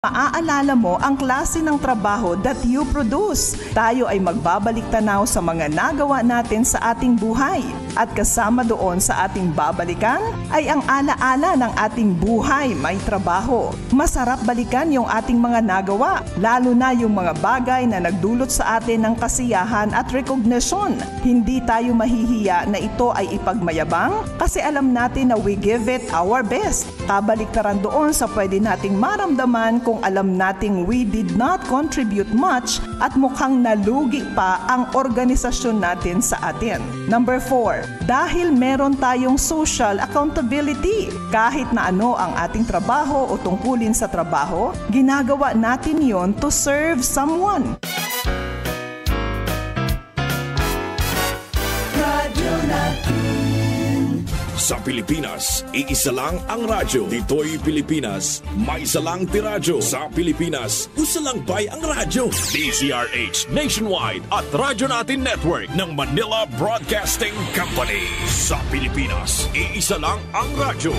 Maaalala mo ang klase ng trabaho that you produce. Tayo ay magbabalik tanaw sa mga nagawa natin sa ating buhay. At kasama doon sa ating babalikan ay ang alaala ng ating buhay may trabaho. Masarap balikan yung ating mga nagawa, lalo na yung mga bagay na nagdulot sa atin ng kasiyahan at recognition. Hindi tayo mahihiya na ito ay ipagmayabang kasi alam natin na we give it our best. Kabaliktaran doon sa pwede nating maramdaman kung alam nating we did not contribute much at mukhang nalugi pa ang organisasyon natin sa atin. Number 4, dahil meron tayong social accountability. Kahit na ano ang ating trabaho o tungkulin sa trabaho, ginagawa natin yon to serve someone. Sa Pilipinas, iisa lang ang radyo. Dito'y Pilipinas, may isa lang tiradyo. Sa Pilipinas, usa lang bay ang radyo. DZRH Nationwide at Radyo Natin Network ng Manila Broadcasting Company. Sa Pilipinas, iisa lang ang radyo.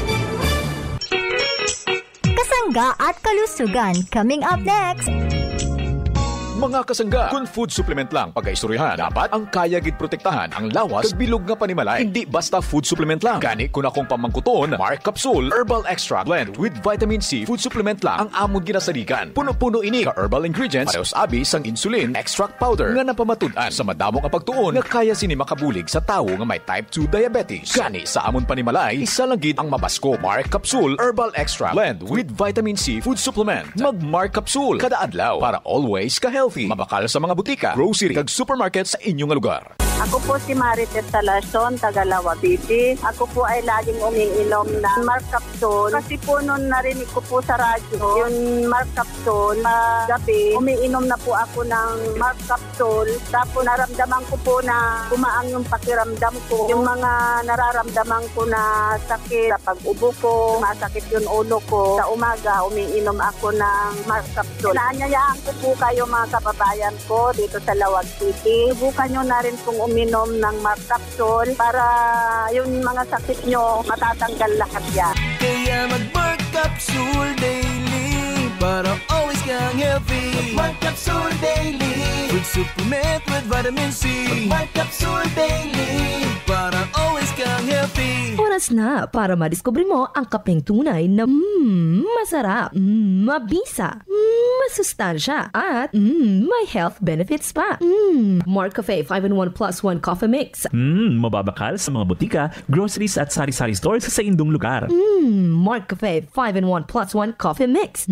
Kasangga at kalusugan coming up next. Mga kasangga, kung food supplement lang pagkaistoryahan, dapat ang kaya gid protektahan ang lawas kag bilog nga panimalay. Hindi basta food supplement lang. Gani kun akong pamangkuton, Mark Capsule Herbal Extract Blend with Vitamin C food supplement lang ang among ginasaligan. Puno-puno ini ka herbal ingredients, parehas abi sang insulin extract powder nga napamatud-an sa madamo nga pagtuon nga kaya sini makabulig sa tawo nga may type 2 diabetes. Gani sa amon panimalay, isa lang gid ang mabasko. Mark Capsule Herbal Extract Blend with Vitamin C food supplement. Mag Mark Capsule kada adlaw para always ka healthy. Mabakal sa mga butika, grocery, kag supermarket sa inyong lugar. Ako po si Marites Salason, Tagalawa, Bibi. Ako po ay laging umiinom ng Mark Capsule. Kasi po noon narinig ko po sa radyo, yung Mark Capsule, gabi, umiinom na po ako ng Mark Capsule. Tapos naramdaman ko po na gumaang yung pakiramdam ko. Yung mga nararamdaman ko na sakit sa pag-ubo ko, masakit yung ulo ko. Sa umaga, umiinom ako ng Mark Capsule. Naanyayaan ko po kayo mga kababayan ko dito sa Lawag City. Subukan nyo na rin pong uminom ng Mark Capsule para yung mga sakit nyo matatanggal lahat yan. Kaya mag-Mark Capsule daily para always kang healthy. Mark Capsule daily, food supplement with vitamin C. Mark Capsule daily para always kang healthy. Oras na para madiskubre mo ang kapeng tunay na masarap, mabisa, masustansya, at may health benefits pa. Mark Cafe 5-in-1 plus 1 coffee mix. Mababakal sa mga butika, groceries at sari-sari stores sa indong lugar. Mark Cafe 5-in-1 plus 1 coffee mix.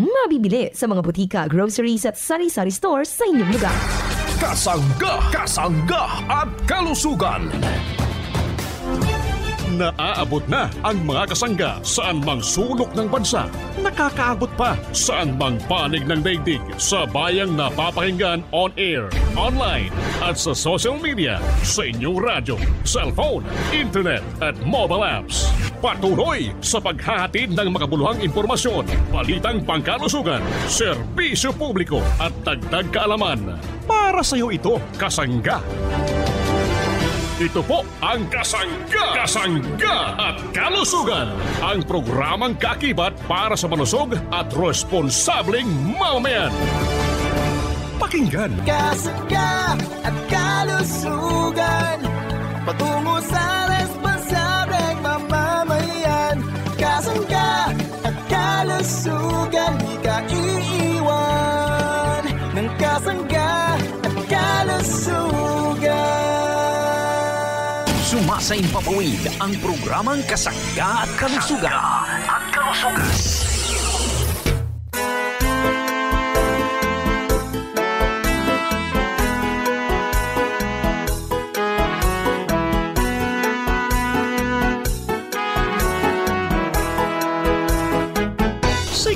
Mabibili sa mga butika, groceries at sari-sari stores sa inyong lugar. Kasangga at kalusugan. Naaabot na ang mga kasangga saan mang sulok ng bansa. Nakakaabot pa saan mang panig ng daigdig sa bayang napapakinggan on air, online at sa social media, sa inyong radyo, cellphone, internet at mobile apps. Patuloy sa paghahatid ng makabuluhang impormasyon, balitang pangkalusugan, serbisyo publiko at dagdag kaalaman. Para sa iyo ito, kasangga. Ito po ang Kasangga at Kalusugan, ang programang kaakibat para sa malusog at responsableng mamamayan. Pakinggan. Kasangga at Kalusugan, patungo sa responsableng mamamayan. Kasangga at Kalusugan, di ka iiwan ng Kasangga at Kalusugan. Sumasay papawid ang programang Kasangga at Kalusugan.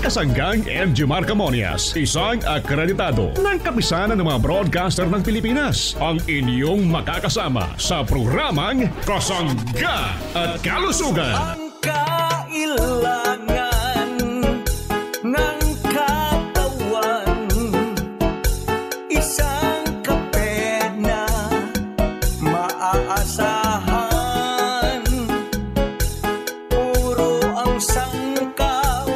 Kasanggang MG Marcamonias, isang akreditado ng kapisanan ng mga broadcaster ng Pilipinas, ang inyong makakasama sa programang Kasangga at Kalusugan. Ang kailangan ng katawan, isang kape na maaasahan, puro ang sangkaw,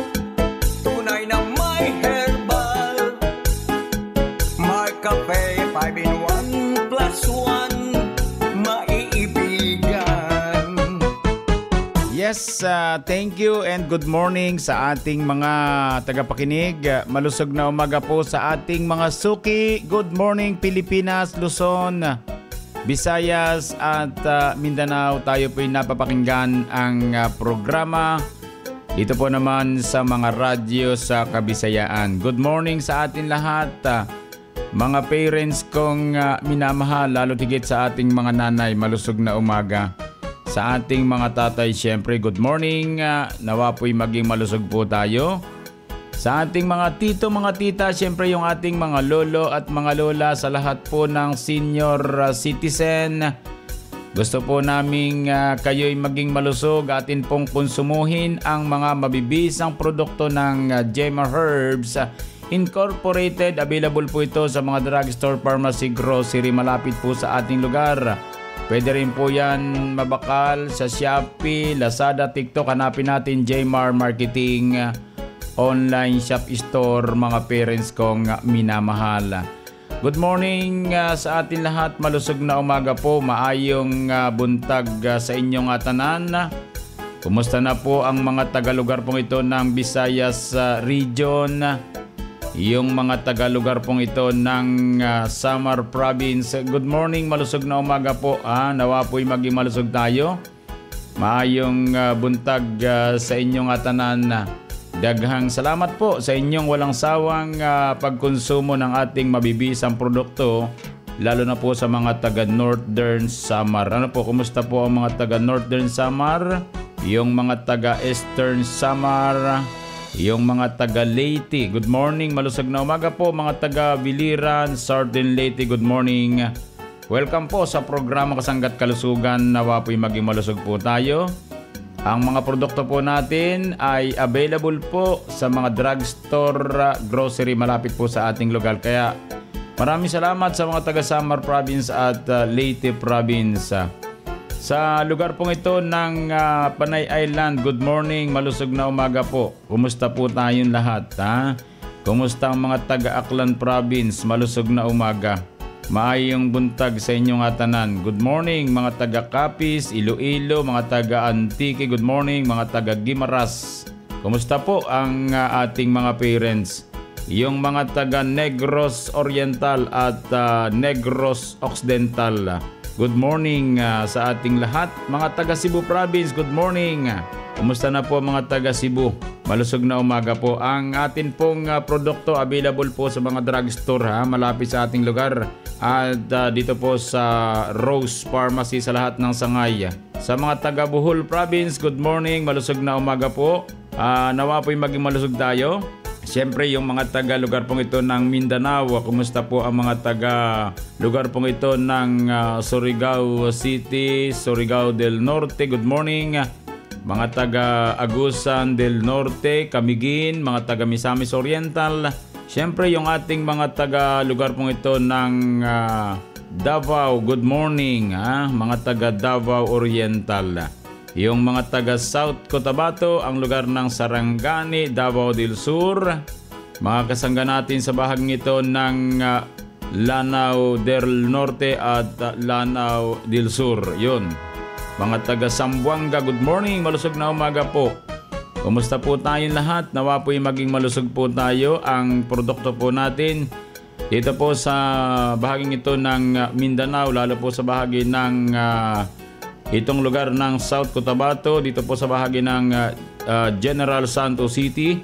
tunay na may Herbal Mark Cafe 5-in-1 plus 1 maiibigan. Yes, thank you and good morning sa ating mga tagapakinig. Malusog na umaga po sa ating mga suki. Good morning Pilipinas, Luzon, Visayas at Mindanao. Tayo po'y napapakinggan ang programa dito po naman sa mga radyo sa Kabisayaan. Good morning sa atin lahat. Mga parents kong minamahal, lalo higit sa ating mga nanay, malusog na umaga. Sa ating mga tatay, syempre, good morning. Nawa po'y maging malusog po tayo. Sa ating mga tito, mga tita, syempre yung ating mga lolo at mga lola, sa lahat po ng senior citizen. Gusto po namin kayo'y maging malusog, atin pong konsumuhin ang mga mabibisang produkto ng Gemma Herbs Incorporated. Available po ito sa mga drugstore, pharmacy, grocery malapit po sa ating lugar. Pwede rin po yan mabakal sa Shopee, Lazada, TikTok. Hanapin natin Jmar Marketing Online Shop Store, mga parents kong minamahal. Good morning sa atin lahat. Malusog na umaga po. Maayong buntag sa inyong tanan. Kumusta na po ang mga taga-lugar pong ito ng Visayas Region? Yung mga taga-lugar pong ito ng Samar Province. Good morning, malusog na umaga po. Nawa po'y maging malusog tayo. Maayong buntag sa inyong tanan. Daghang salamat po sa inyong walang sawang pagkonsumo ng ating mabibisang produkto, lalo na po sa mga taga Northern Samar. Ano po, kumusta po ang mga taga Northern Samar? Yung mga taga Eastern Samar, yung mga taga Leyte, good morning, malusog na umaga po. Mga taga Biliran, Southern Leyte, good morning. Welcome po sa programa Kasangga't Kalusugan. Nawa po'y maging malusog po tayo. Ang mga produkto po natin ay available po sa mga drugstore, grocery malapit po sa ating lugar. Kaya maraming salamat sa mga taga Samar Province at Leyte Province. Sa lugar pong ito ng Panay Island, good morning, malusog na umaga po. Kumusta po tayong lahat? Kumusta ang mga taga Aklan Province? Malusog na umaga. Maayong buntag sa inyong tanan. Good morning mga taga Capiz, Iloilo, mga taga Antique, good morning mga taga Guimaras. Kumusta po ang ating mga parents? Yung mga taga Negros Oriental at Negros Occidental, good morning sa ating lahat. Mga taga Cebu Province, good morning. Kumusta na po mga taga Cebu? Malusog na umaga po. Ang atin pong produkto available po sa mga drugstore malapit sa ating lugar. At dito po sa Rose Pharmacy sa lahat ng sangay. Sa mga taga Bohol Province, good morning, malusog na umaga po. Nawa po'y maging malusog tayo. Siyempre yung mga taga lugar pong ito ng Mindanao, kumusta po ang mga taga lugar pong ito ng Surigao City, Surigao del Norte, good morning. Mga taga Agusan del Norte, Camiguin, mga taga Misamis Oriental. Siyempre yung ating mga taga lugar pong ito ng Davao, good morning. Mga taga Davao Oriental. Yung mga taga South Cotabato, ang lugar ng Sarangani, Davao del Sur. Mga kasangga natin sa bahaging ito ng Lanao del Norte at Lanao del Sur. Yun. Mga taga Zamboanga, good morning, malusog na umaga po. Kumusta po tayong lahat? Nawa po'y maging malusog po tayo. Ang produkto po natin dito po sa bahaging ito ng Mindanao, lalo po sa bahagi ng itong lugar ng South Cotabato, dito po sa bahagi ng General Santos City.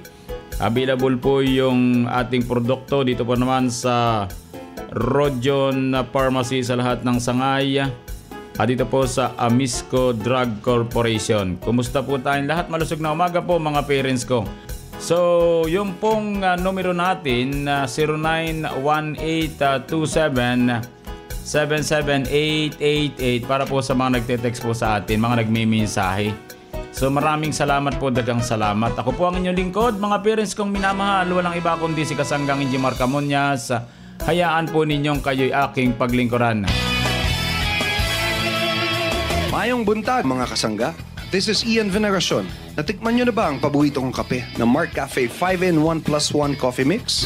Available po yung ating produkto dito po naman sa Rojon Pharmacy sa lahat ng sangay. At dito po sa Amisco Drug Corporation. Kumusta po tayong lahat? Malusog na umaga po mga parents ko. So, yung pong numero natin, 091827-77888 para po sa mga nagte-text po sa atin, mga nagmimensahe. So, maraming salamat po, dagang salamat. Ako po ang inyong lingkod, mga parents kong minamahal. Walang iba kundi si Kasanggang Injimar Camonias. Hayaan po ninyong kayo'y aking paglingkuran. Mayong buntag mga kasangga. this is Ian Veneracion. Natikman nyo na ba ang paborito kong kape na Mark Cafe 5-in-1 plus 1 coffee mix?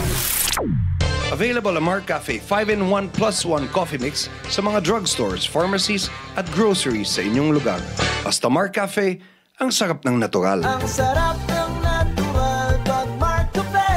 Available ang Mark Cafe 5-in-1 plus 1 coffee mix sa mga drugstores, pharmacies at groceries sa inyong lugar. Basta Mark Cafe, ang sarap ng natural. Ang sarap ng natural pag Mark Cafe.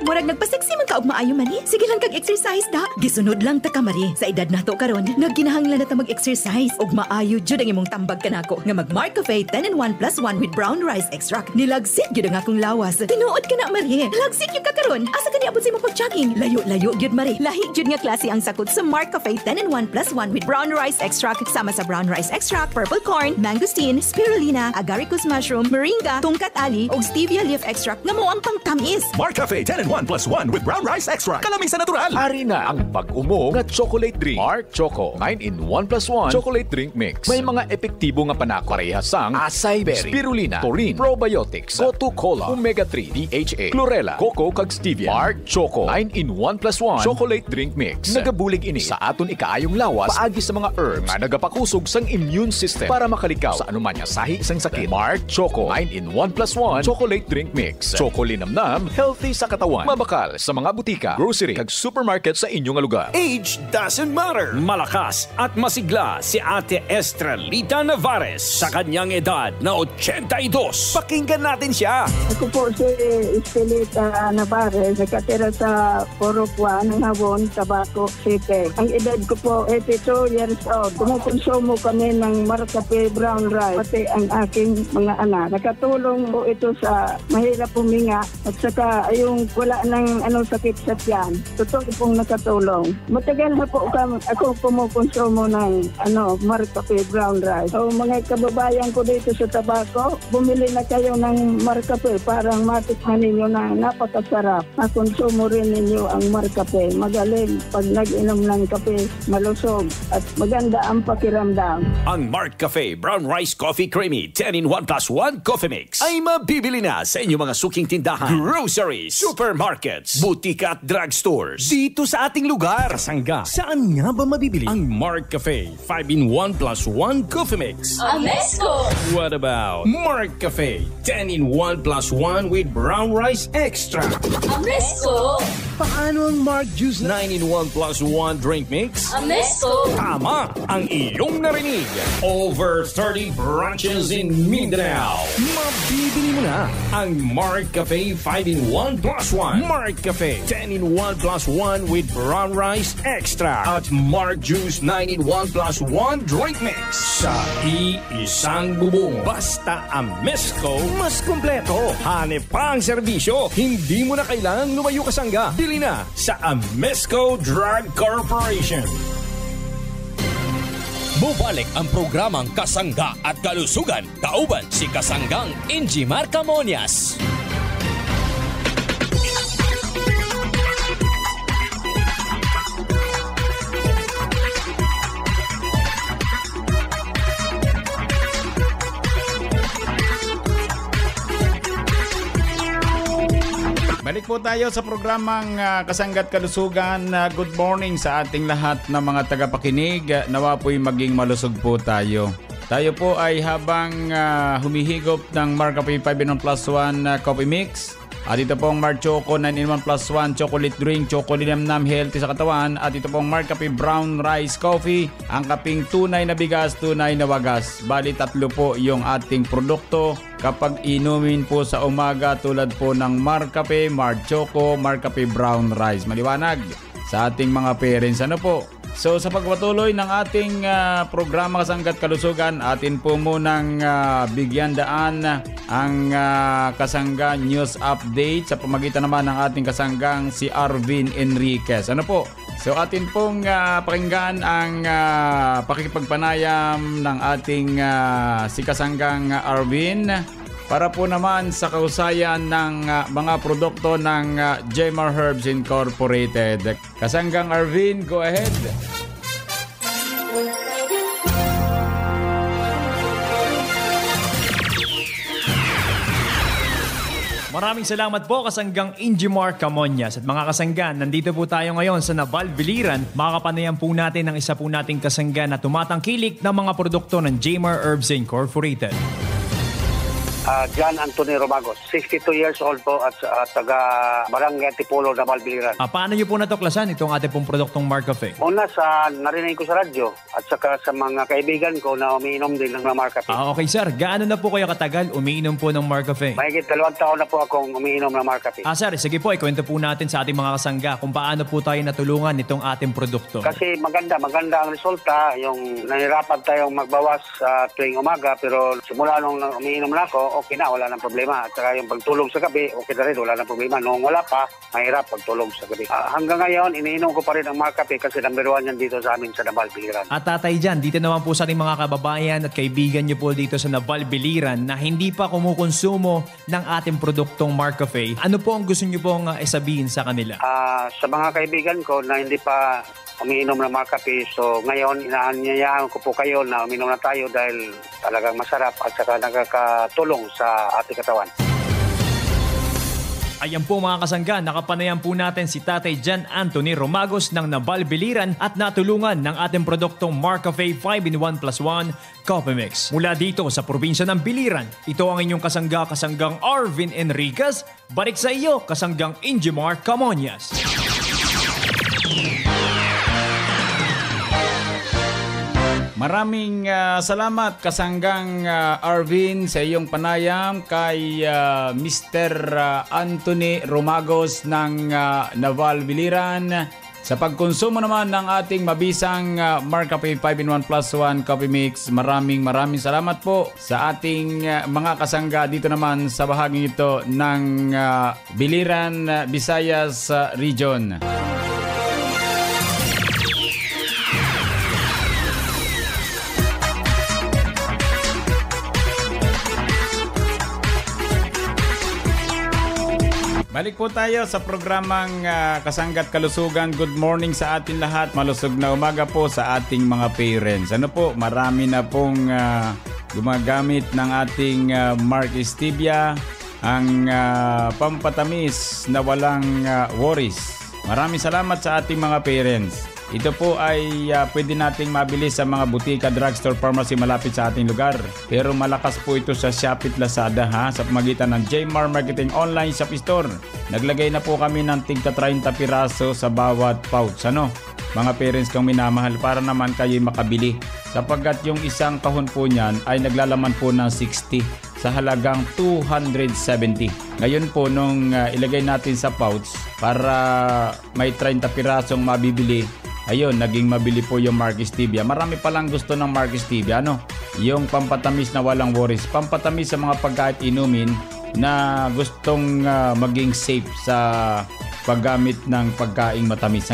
Murag nagpaseksi man ka og maayo man eh. Sige lang kag exercise da. Gisunod lang ta ka mari. Sa edad nato karon, nagkinahanglan na ta mag-exercise og maayo jud ang imong tambag kanako. Nga mag Mark Cafe 10-in-1 plus 1 with brown rice extract. Nilagsit gyud ang akong lawas. Tinuod ka na mari. Lagsit gyud ka karon. Asa ka ni abot sa imong pag-jogging? Layo-layo gyud mari. Lahi gyud nga klase ang sakot sa Mark Cafe 10-in-1 plus 1 with brown rice extract sama sa brown rice extract, purple corn, mangosteen, spirulina, agaricus mushroom, moringa, tungkat ali og stevia leaf extract nga mao ang pangtamis. Mark Cafe 10-in-1 plus 1 with brown rice extract. Kalaming sa natural. Ari na ang pag-umo nga chocolate drink. Mark Choco 9-in-1 plus 1 chocolate drink mix. May mga epektibo nga panako parehas sang acai berry, spirulina, taurine, probiotics, Gotu Cola, omega-3, DHA, chlorella, cocoa kag stevia. Mark Choco 9-in-1 plus 1 chocolate drink mix. Nagabulig ini sa aton ikaayong lawas paagi sa mga herbs nga nagapakusog sang immune system para makalikaw sa anuman nga sahi sang sakit. Mark Choco 9-in-1 plus 1 chocolate drink mix. Choco linamnam, healthy sa katawan. Mabakal sa mga butika, grocery kag supermarket sa inyong lugar. Age doesn't matter. Malakas at masigla si Ate Estrelita Navarez sa kanyang edad na 82. Pakinggan natin siya. Ako po si Estelita Navarez, nakatira sa Porokwa ng Habon, Tabaco City. Ang edad ko po 82 years old. Kumukonsumo kami ng Mark Cafe brown rice, pati ang aking mga anak. Nakatulong po ito sa mahirap huminga at saka yung wala ng sakit sa tiyan. Totoo pong nakatulong. Matagal na po ako kumukonsumo ng Mark Cafe brown rice. So mga kababayan ko dito sa Tabaco, bumili na kayo ng Mark Cafe parang matikman ninyo na napakasarap. Makonsumo rin ninyo ang Mark Cafe. Magaling pag nag-inom ng kape, malusog at maganda ang pakiramdam. Ang Mark Cafe Brown Rice Coffee Creamy 10-in-1 plus 1 coffee mix ay mabibili na sa inyong mga suking tindahan, groceries, supermarkets, butika at drugstores dito sa ating lugar. Kasangga, saan nga ba mabibili ang Mark Cafe 5-in-1 plus 1 coffee mix? Amesco! What about Mark Cafe 10-in-1 plus 1 with brown rice extra? Amesco! Paano ang Mark Juice 9-in-1 plus 1 drink mix? Amesco! Tama ang iyong narinig. Over 30 branches in Mindanao. Mabibili mo na ang Mark Cafe 5-in-1 plus 1. Mark Cafe 10-in-1 plus 1 with brown rice extra at Mark Juice 9-in-1 plus 1 drink mix. Sa iisang bubong. Basta Amesco, mas kumpleto. Hanep pa ang serbisyo. Hindi mo na kailangang lumayo kasangga. Bili na sa Amesco Drug Corporation. Bubalik ang programang Kasangga at Kalusugan. Kauban si Kasanggang Ingy Marcamonias. Balik po tayo sa programang Kasangga't Kalusugan. Good morning sa ating lahat ng mga tagapakinig. Nawa po'y maging malusog po tayo. Tayo po ay habang humihigop ng Mark Cafe 5-in-1 plus 1 coffee mix. At ito pong Mark Choco 9-in-1 plus 1 chocolate drink, chocolate nam healthy sa katawan. At ito pong Mark Cafe brown rice coffee, ang kaping tunay na bigas, tunay na wagas. Bali 3 po yung ating produkto kapag inumin po sa umaga, tulad po ng Mark Cafe, Mark Choco, Mark Cafe brown rice. Maliwanag sa ating mga parents. Ano po? So sa pagpatuloy ng ating programa Kasangga't Kalusugan, atin po munang bigyan daan ang Kasangga News Update sa pamagitan naman ng ating kasanggang si Arvin Enriquez. Ano po? So atin pong pakinggan ang pakikipagpanayam ng ating si kasanggang Arvin para po naman sa kausayan ng mga produkto ng Jemar Herbs Incorporated. Kasanggang Arvin, go ahead. Maraming salamat po Kasanggang Injimar Camonias. At mga kasangga, nandito po tayo ngayon sa Naval Biliran. Makakapanayan po natin ang isa po nating kasangga na tumatangkilik ng mga produkto ng Jmar Herbs Incorporated. John Anthony Romagos, 62 years old po at taga Barangay Antipolo, Naval Biliran. Paano niyo po natuklasan itong ating pong produktong Marcafe? Una narinig ko sa radyo at saka sa mga kaibigan ko na umiinom din ng Marcafe. Okay sir, gaano na po kayo katagal umiinom po ng Marcafe? Mahigit 2 taon na po akong umiinom ng Marcafe. Sir, sige po, ikwento po natin sa ating mga kasangga kung paano po tayo natulungan nitong ating produkto. Kasi maganda ang resulta, yung nahirapan tayong magbawas tuwing umaga, pero simula nung umiinom na ako, okay na, wala nang problema. At saka yung pagtulog sa gabi, okay na rin, wala nang problema. Noong wala pa, mahirap pagtulog sa gabi. Hanggang ngayon, iniinom ko pa rin ang Marcafe kasi number 1 yan dito sa amin sa Naval Biliran. At tatay dyan, dito naman po sa ating mga kababayan at kaibigan nyo po dito sa Naval Biliran na hindi pa kumukonsumo ng ating produktong Marcafe, ano po ang gusto nyo pong isabihin sa kanila? Sa mga kaibigan ko na hindi pa umiinom ng Marcafe, so ngayon inaanyayahan ko po kayo na uminom na tayo dahil talagang masarap at saka nakakatulong sa ating katawan. Ayan po mga kasangga, nakapanayan po natin si Tatay John Anthony Romagos ng Naval Biliran at natulungan ng ating produktong Marcafe 5-in-1 + 1 Coffee Mix. Mula dito sa probinsya ng Biliran, ito ang inyong kasanggang Arvin Enriquez. Balik sa iyo, Kasanggang Injimar Camonias. Maraming salamat Kasanggang Arvin sa iyong panayam kay Mr. Anthony Romagos ng Naval Biliran sa pagkonsumo naman ng ating mabisang Marcafe 5-in-1 + 1 Coffee Mix. Maraming salamat po sa ating mga kasangga dito naman sa bahaging ito ng Biliran, Visayas Region. Balik po tayo sa programang Kasangga't Kalusugan. Good morning sa atin lahat. Malusog na umaga po sa ating mga parents. Ano po, marami na pong gumagamit ng ating Mark Stevia, ang pampatamis na walang worries. Maraming salamat sa ating mga parents. Ito po ay pwede nating mabili sa mga butika, drugstore, pharmacy malapit sa ating lugar. Pero malakas po ito sa Shopee at Lazada sa pamagitan ng Jmar Marketing Online Shop Store. Naglagay na po kami ng tigta 30 piraso sa bawat pouch. Mga parents kong minamahal, para naman kayo makabili. Sapagkat yung isang kahon po niyan ay naglalaman po ng 60 sa halagang 270. Ngayon po nung ilagay natin sa pouch para may 30 pirasong mabibili, ayun, naging mabili po yung Mark Stevia. Marami palang gusto ng Mark Stevia, yung pampatamis na walang worries. Pampatamis sa mga pagkain inumin na gustong maging safe sa paggamit ng pagkaing matamis.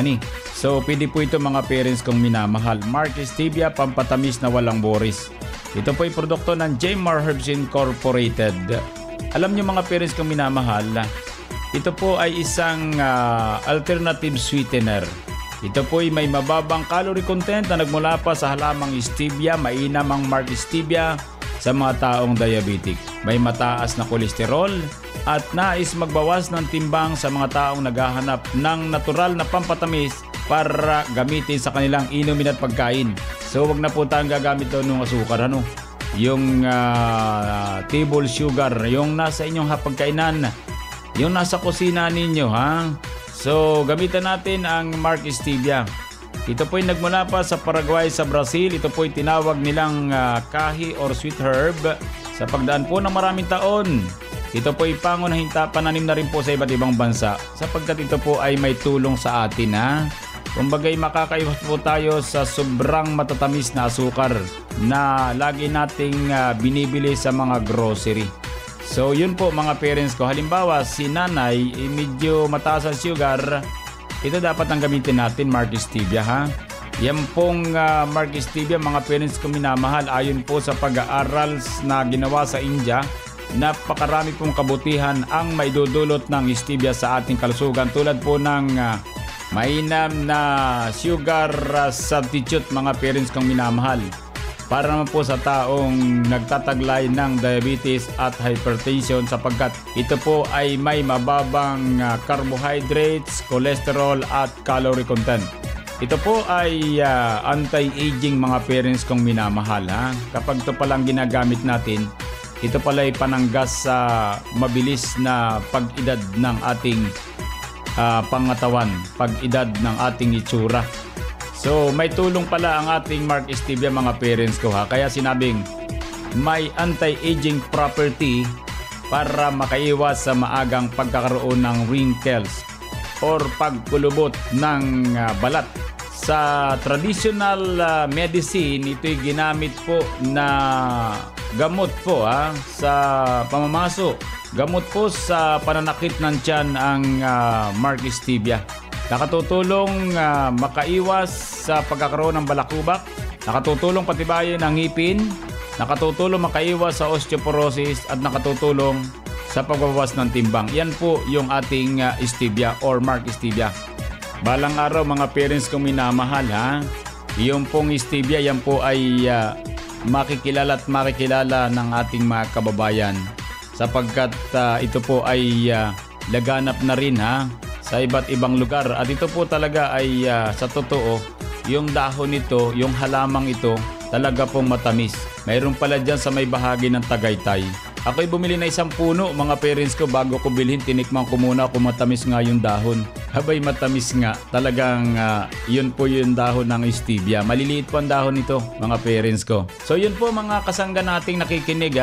So, pwede po ito mga parents kong minamahal. Mark Stevia, pampatamis na walang worries. Ito po ay produkto ng Jmar Herbs Incorporated. Alam nyo mga parents kong minamahal, ito po ay isang alternative sweetener. Ito po ay may mababang calorie content na nagmula pa sa halamang stevia. Mainam ang Mark Stevia sa mga taong diabetic. May mataas na kolesterol at nais magbawas ng timbang sa mga taong naghahanap ng natural na pampatamis para gamitin sa kanilang inumin at pagkain. So wag na po tayong gagamit daw ng asukar. Yung table sugar, yung nasa inyong hapagkainan, yung nasa kusina ninyo. So, gamitan natin ang Mark Stevia. Ito po ay nagmula pa sa Paraguay sa Brazil. Ito po ay tinawag nilang kahi or sweet herb. Sa pagdaan po ng maraming taon, ito po ay pangunahing pananim na rin po sa iba't ibang bansa. Sapagkat ito po ay may tulong sa atin. Kumbagay makakaiwas po tayo sa sobrang matatamis na asukar na lagi nating binibili sa mga grocery. So yun po mga parents ko. Halimbawa si nanay medyo mataas ang sugar, ito dapat ang gamitin natin Mark Stevia. Yan pong Mark Stevia mga parents ko minamahal, ayon po sa pag-aaral na ginawa sa India, napakarami pong kabutihan ang maidudulot ng stevia sa ating kalusugan, tulad po ng mainam na sugar substitute mga parents kong minamahal. para naman po sa taong nagtataglay ng diabetes at hypertension sapagkat ito po ay may mababang carbohydrates, cholesterol at calorie content. Ito po ay anti-aging mga parents kong minamahal. Kapag ito palang ginagamit natin, ito pala ay pananggas sa mabilis na pag-edad ng ating pangatawan, pag-edad ng ating itsura. So may tulong pala ang ating Mark Stevia mga parents ko kaya sinabing may anti-aging property para makaiwas sa maagang pagkakaroon ng wrinkles or pagkulubot ng balat. Sa traditional medicine, ito'y ginamit po na gamot po sa pamamaso. Gamot po sa pananakit ng tiyan ang Mark Stevia. Nakatutulong makaiwas sa pagkakaroon ng balakubak, nakatutulong patibayin ang ngipin, nakatutulong makaiwas sa osteoporosis at nakatutulong sa pagbabawas ng timbang. Yan po yung ating Stevia or Mark Stevia. Balang araw mga parents kong minamahal yung pong Stevia yan po ay makikilala at makikilala ng ating mga kababayan sapagkat ito po ay laganap na rin sa iba't ibang lugar at ito po talaga ay sa totoo yung dahon nito, yung halamang ito talaga pong matamis. Mayroon pala dyan sa may bahagi ng Tagaytay. Ako'y bumili na isang puno mga parents ko bago ko bilhin, tinikman ko muna kung matamis nga yung dahon. Habay matamis nga, talagang yun po yung dahon ng Stevia. Maliliit po ang dahon nito mga parents ko. So yun po mga kasangga nating nakikinig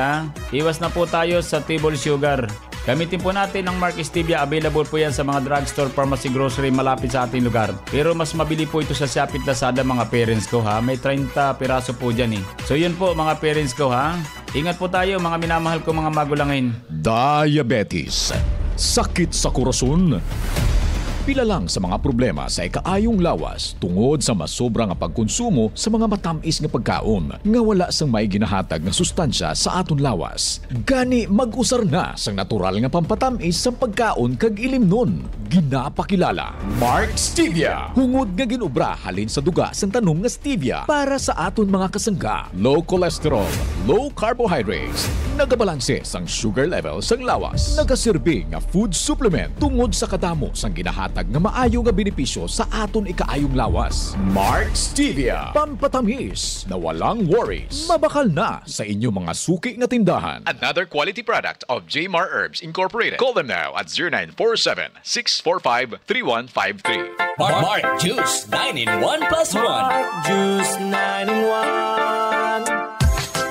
Iwas na po tayo sa table sugar. Gamitin po natin ang Mark Stevia. Available po yan sa mga drugstore, pharmacy, grocery malapit sa ating lugar. Pero mas mabili po ito sa Shopee at Lazada mga parents ko May 30 piraso po dyan So yun po mga parents ko Ingat po tayo mga minamahal ko mga magulangin. Diabetes, sakit sa korason. Pila lang sa mga problema sa ikaayong lawas tungod sa masobrang pagkonsumo sa mga matamis nga pagkaon nga wala sang may ginahatag nga sustansya sa aton lawas. Gani mag-usar na sang natural nga pampatamis sa pagkaon kag ilimnon. Ginapakilala Mark Stevia. Hungod nga ginubra halin sa duga sang tanom nga stevia para sa aton mga kasangga. Low cholesterol, low carbohydrates, nagabalanse sang sugar level sang lawas. Nagaserbi nga food supplement tungod sa kadamo sang ginahatag nga maayo nga benepisyo sa aton ikaayong lawas. Mark Stevia, pampatamis na walang worries. Mabakal na sa inyong mga suki nga tindahan. Another quality product of Jmar Herbs Incorporated. Call them now at 0947-645-3153. Mark Juice 9-in-1 plus 1. Mark Juice 9-in-1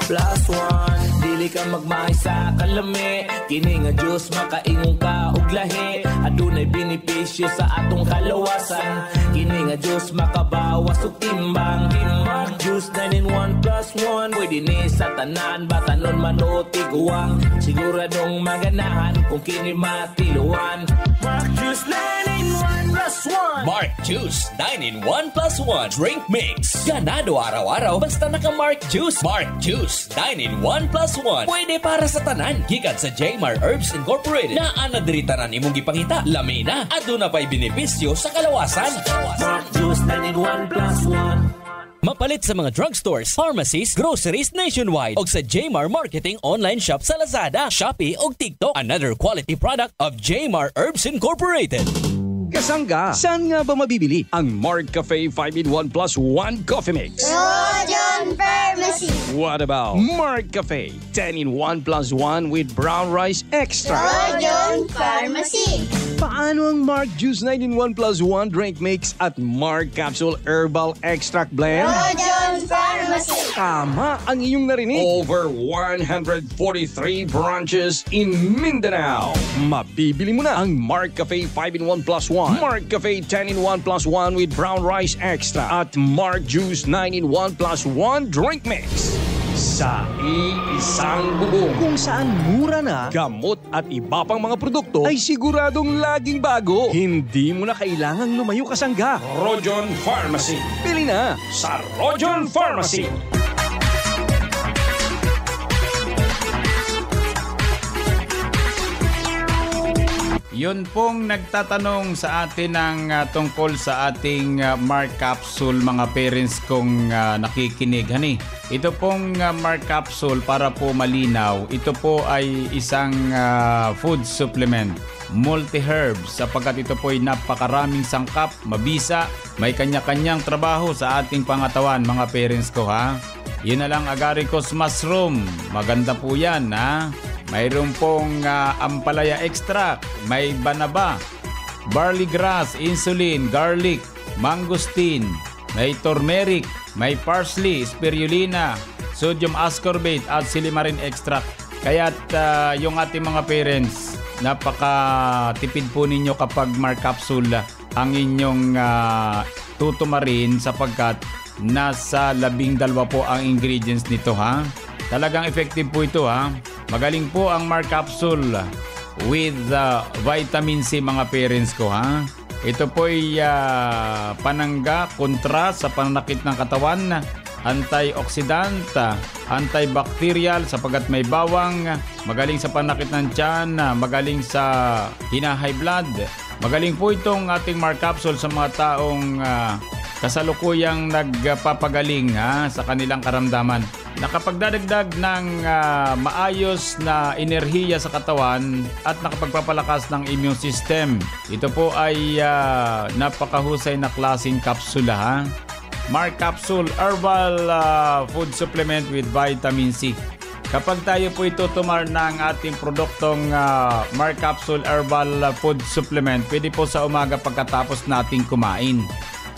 plus 1. Dili ka magmahay sa kalami, kini nga Diyos makaingon ka og lahi. Adunay benepisyo sa atong kalawasan, kini nga Diyos makabawas og timbang. Mark Juice 9-in-1 plus 1. Pwede ni sa tanan, batanon man o tiguang. Siguradong maganahan kung kini matiluan. Mark Juice 9-in-1 plus 1. Mark Juice 9-in-1 plus 1 drink mix. Ganado araw-araw basta naka Mark Juice. Mark Juice 9-in-1 plus 1. Pwede para sa tanan. Gikan sa Jmar Herbs Incorporated. Naa na diri tanan imong gipangita. Lamina. Aduna pa'y benepisyo sa kalawasan. Mark Juice 9-in-1 plus 1. Mapalit sa mga drugstores, pharmacies, groceries nationwide o sa Jmar Marketing online shop sa Lazada, Shopee o TikTok. Another quality product of Jmar Herbs Incorporated. Kasangga, saan nga ba mabibili ang Mark Cafe 5-in-1 plus 1 coffee mix? Rojon Pharmacy. What about Mark Cafe 10-in-1 plus 1 with brown rice extra? Rojon Pharmacy. Paano ang Mark Juice 9-in-1 plus 1 drink mix at Mark Capsule Herbal Extract Blend? Rojon Pharmacy. Tama ang iyong narinig. Over 143 branches in Mindanao. Mabibili mo na ang Mark Cafe 5-in-1 plus 1, Mark Cafe 10-in-1 plus 1 with brown rice extra at Mark Juice 9-in-1 plus 1 drink mix. Sa iisang bubong kung saan mura na, gamot at iba pang mga produkto ay siguradong laging bago. Hindi mo na kailangang lumayo kasangga. Rojon Pharmacy. Pili na sa Rojon Pharmacy. Yun pong nagtatanong sa atin ng tungkol sa ating Mark Capsule, mga parents kong nakikinig. Hani, ito pong Mark Capsule, para po malinaw, ito po ay isang food supplement, multi-herbs, sapagkat ito po ay napakaraming sangkap, mabisa, may kanya-kanyang trabaho sa ating pangatawan, mga parents ko, ha. Yun na lang, agaricus mushroom, maganda po yan, ha. Mayroon pong ampalaya extract, may banaba, barley grass, insulin, garlic, mangosteen, may turmeric, may parsley, spirulina, sodium ascorbate at silimarin extract. Kaya't yung ating mga parents, napakatipid po ninyo kapag Mark Capsule ang inyong tutumarin, sapagkat nasa 12 po ang ingredients nito, ha. Talagang effective po ito, ha. Magaling po ang Mark Capsule with vitamin C, mga parents ko, ha. Ito po ay panangga, kontra sa pananakit ng katawan, antioxidant, antibacterial sapagkat may bawang, magaling sa pananakit ng tiyan, magaling sa high blood. Magaling po itong ating Mark Capsule sa mga taong kasalukuyang nagpapagaling, ha, sa kanilang karamdaman. Nakapagdadagdag ng maayos na enerhiya sa katawan at nakapagpapalakas ng immune system. Ito po ay napakahusay na klaseng kapsula, ha. Mark Capsule Herbal Food Supplement with Vitamin C. Kapag tayo po itutumar ng ating produktong Mark Capsule Herbal Food Supplement, pwede po sa umaga pagkatapos nating kumain.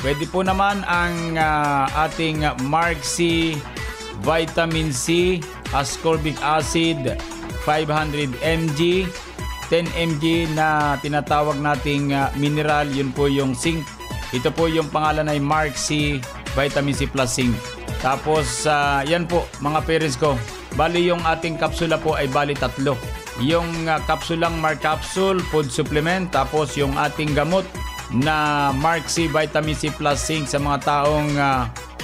Pwede po naman ang ating Mark C Vitamin C, ascorbic acid, 500 mg, 10 mg na tinatawag nating mineral, yun po yung zinc. Ito po yung pangalan ay Mark C Vitamin C plus zinc. Tapos yan po mga parents ko, bali yung ating kapsula po ay bali 3. Yung kapsulang Mark Capsule Food Supplement, tapos yung ating gamot na Mark C Vitamin C plus zinc sa mga taong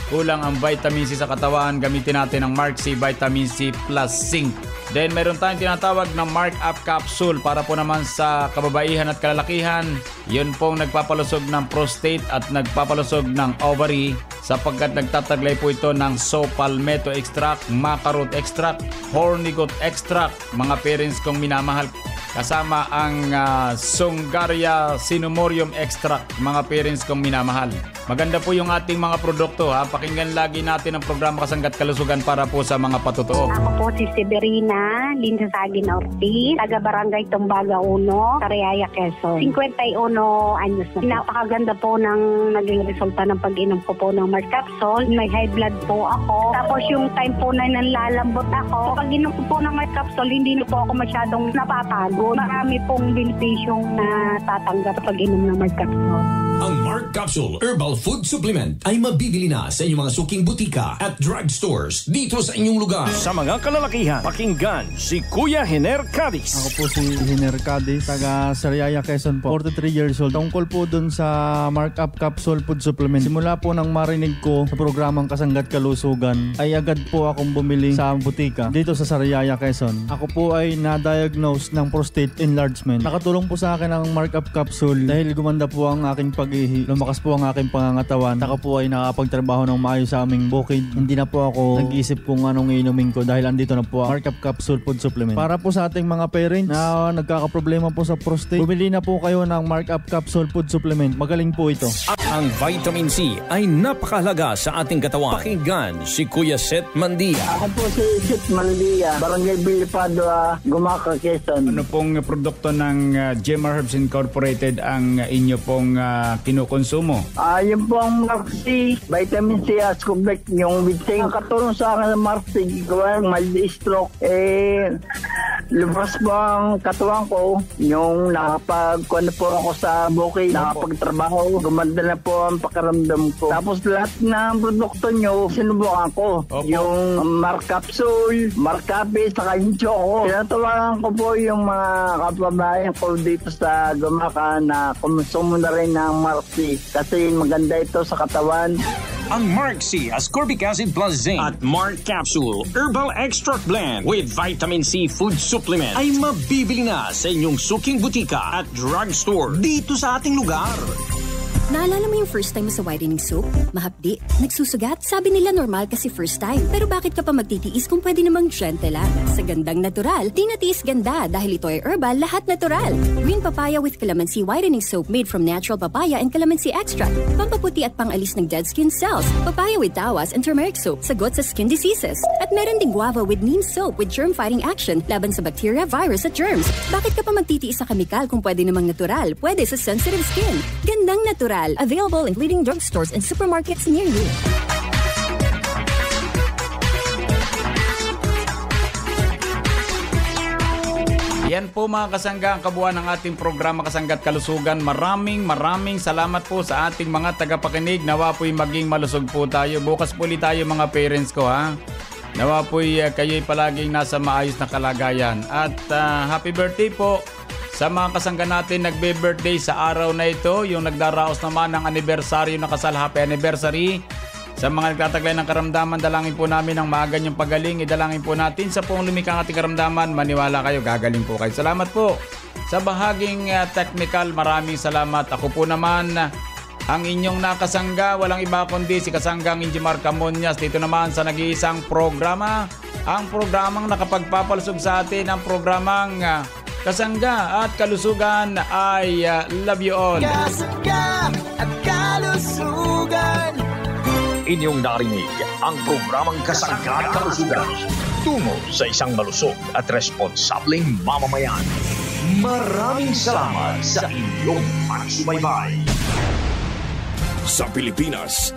kulang ang vitamin C sa katawan, gamitin natin ang Mark C Vitamin C plus zinc. Then meron tayong tinatawag na Mark Up Capsule para po naman sa kababaihan at kalalakihan. Yun pong nagpapalusog ng prostate at nagpapalusog ng ovary, sapagkat nagtataglay po ito ng saw palmetto extract, maca root extract, horny goat extract, mga parents kong minamahal. Kasama ang Songaria Cinnamomum extract, mga parents kong minamahal. Maganda po yung ating mga produkto, ha. Pakinggan lagi natin ang programa Kasanggat Kalusugan para po sa mga patotoo. Ako po si Severina Linsasagin Ortiz, taga Barangay Tumbaga 1, Sariaya, Quezon. 51 anyos na. Napakaganda po ng naging resulta ng pag-inom ko po ng Mark Capsule. May high blood po ako. Tapos yung time po na nanlalambot ako. So, pag-inom ko po ng Mark Capsule, hindi na po ako masyadong napapagod. Marami pong benepisyong natatanggap pag-inom ng Mark Capsule. Ang Mark Capsule Herbal Food Supplement ay mabibili na sa inyong mga suking butika at drugstores dito sa inyong lugar. Sa mga kalalakihan, pakinggan si Kuya Hiner Cadiz. Ako po si Hiner Cadiz, taga Sariaya, Quezon po. 43 years old. Tungkol po dun sa Mark Up Capsule Food Supplement. Simula po nang marinig ko sa programang Kasanggat Kalusugan, ay agad po akong bumili sa butika dito sa Sariaya, Quezon. Ako po ay na-diagnose ng prostate enlargement. Nakatulong po sa akin ang Mark Up Capsule dahil gumanda po ang aking pag-ihi. Lumakas po ang aking pangangatawan. Saka po ay nakapagtrabaho ng maayos sa aming bukid. Hindi na po ako nag-isip kung anong inumin ko dahil andito na po ang Mark Up Capsule Food Supplement. Para po sa ating mga parents na nagkakaproblema po sa prostate, bumili na po kayo ng Mark Up Capsule Food Supplement. Magaling po ito. Ang vitamin C ay napakahalaga sa ating katawan. Pakinggan si Kuya Seth Mandia. Ako po si Seth Mandia, Barangay Bilipado, Gumaca, Quezon. Ano pong produkto ng Gemar Herbs Incorporated ang inyo pong kinukonsumo? Yung po ang Mark C, Vitamin C, Ascorbic, yung bitsing. Nakatulong sa akin ng Mark C, gawa ng mild stroke. Lumabas po ang katuwang ko, yung nakapag-kuhan po ako sa bukid, nakapagtrabaho, gumanda na po ang pakaramdam ko. Tapos lahat ng produkto nyo, sinubukan ko. Yung Mark Capsule, Mark Cafe, saka yung Choco. Tinatawagan ko po yung mga kababayan ko dito sa Gumaca na kumusumo na rin ng Mark C. Kasi maganda ito sa katawan. ang Mark C Ascorbic Acid Plus Zinc at Mark Capsule Herbal Extract Blend with Vitamin C Food Supplement ay mabibili na sa inyong suking butika at drugstore dito sa ating lugar. Naalala mo yung first time mo sa whitening soap? Mahapdi, nagsusugat, sabi nila normal kasi first time. Pero bakit ka pa magtitiis kung pwede namang gentle lang? Sa gandang natural, di natiis ganda dahil ito ay herbal, lahat natural. Green papaya with calamansi whitening soap made from natural papaya and calamansi extract. Pampaputi at pangalis ng dead skin cells. Papaya with tawas and turmeric soap, sagot sa skin diseases. At meron ding guava with neem soap with germ-fighting action laban sa bacteria, virus at germs. Bakit ka pa magtitiis sa kemikal kung pwede namang natural? Pwede sa sensitive skin. Gandang natural. Available in leading drugstores and supermarkets near you. Yan po mga kasangga ang kabuuan ng ating programa Kasangga't Kalusugan. Maraming salamat po sa ating mga tagapakinig. Nawa po'y maging malusog po tayo. Bukas po ulit tayo mga parents ko ha. Nawa po'y kayo'y palaging nasa maayos na kalagayan. At happy birthday po sa mga kasangga natin nagbe-birthday sa araw na ito, yung nagdaraos naman ng anibersaryo na kasal, happy anniversary. Sa mga nagtataglay ng karamdaman, dalangin po namin ang maaga niyong pagaling. Idalangin po natin sa pong lumikang ating karamdaman. Maniwala kayo, gagaling po kayo. Salamat po. Sa bahaging technical, maraming salamat. Ako po naman ang inyong nakasangga. Walang iba kundi si Kasanggang Injimar Camonias. Dito naman sa nag-iisang programa. Ang programang nakapagpapalusog sa atin, ang programang Kasangga at Kalusugan. I love you all. Kasangga at Kalusugan. Inyong narinig ang programang Kasangga at Kalusugan tungo sa isang malusog at responsableng mamamayan. Maraming salamat sa inyong pagsubaybay. Sa Pilipinas,